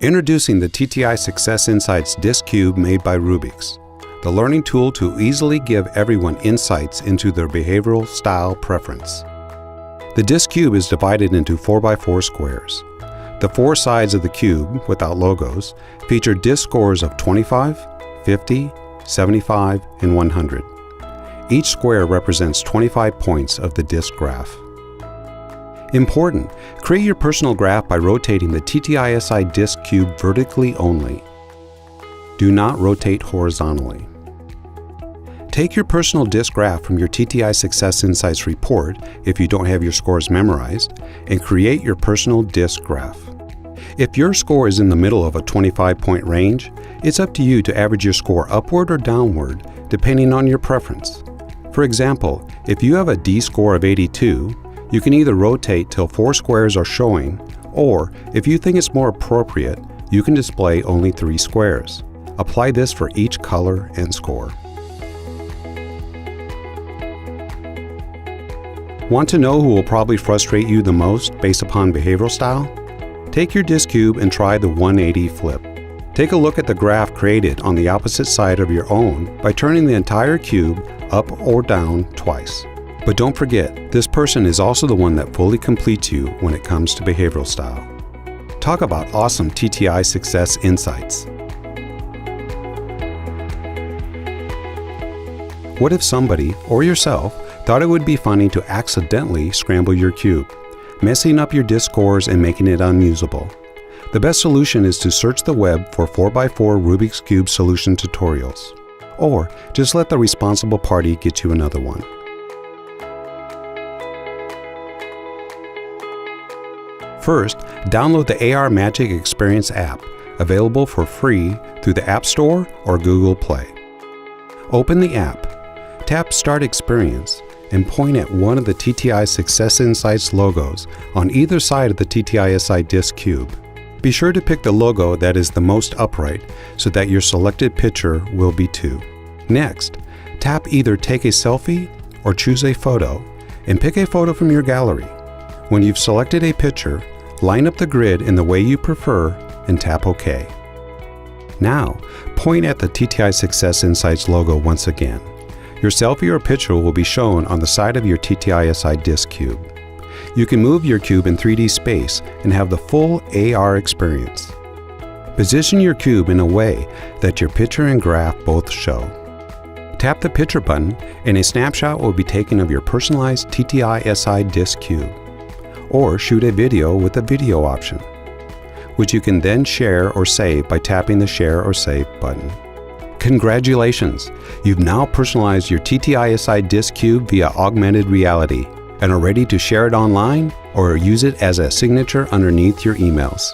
Introducing the TTI Success Insights DISC Cube made by Rubik's, the learning tool to easily give everyone insights into their behavioral style preference. The DISC Cube is divided into 4x4 squares. The four sides of the cube, without logos, feature DISC scores of 25, 50, 75, and 100. Each square represents 25 points of the DISC graph. Important: create your personal graph by rotating the TTISI DISC Cube vertically only. Do not rotate horizontally. Take your personal DISC graph from your TTI Success Insights report, if you don't have your scores memorized, and create your personal DISC graph. If your score is in the middle of a 25-point range, it's up to you to average your score upward or downward, depending on your preference. For example, if you have a D score of 82, you can either rotate till 4 squares are showing, or if you think it's more appropriate, you can display only 3 squares. Apply this for each color and score. Want to know who will probably frustrate you the most based upon behavioral style? Take your DISC Cube and try the 180 flip. Take a look at the graph created on the opposite side of your own by turning the entire cube up or down twice. But don't forget, this person is also the one that fully completes you when it comes to behavioral style. Talk about awesome TTI Success Insights. What if somebody, or yourself, thought it would be funny to accidentally scramble your cube, messing up your DISC scores and making it unusable? The best solution is to search the web for 4x4 Rubik's Cube solution tutorials, or just let the responsible party get you another one. First, download the AR Magic Experience app, available for free through the App Store or Google Play. Open the app, tap Start Experience, and point at one of the TTI Success Insights logos on either side of the TTISI DISC Cube. Be sure to pick the logo that is the most upright so that your selected picture will be too. Next, tap either Take a Selfie or Choose a Photo, and pick a photo from your gallery. When you've selected a picture, line up the grid in the way you prefer and tap OK. Now, point at the TTI Success Insights logo once again. Your selfie or picture will be shown on the side of your TTISI DISC Cube. You can move your cube in 3D space and have the full AR experience. Position your cube in a way that your picture and graph both show. Tap the Picture button and a snapshot will be taken of your personalized TTISI DISC Cube. Or shoot a video with the video option, which you can then share or save by tapping the Share or Save button. Congratulations! You've now personalized your TTISI DISC Cube via augmented reality and are ready to share it online or use it as a signature underneath your emails.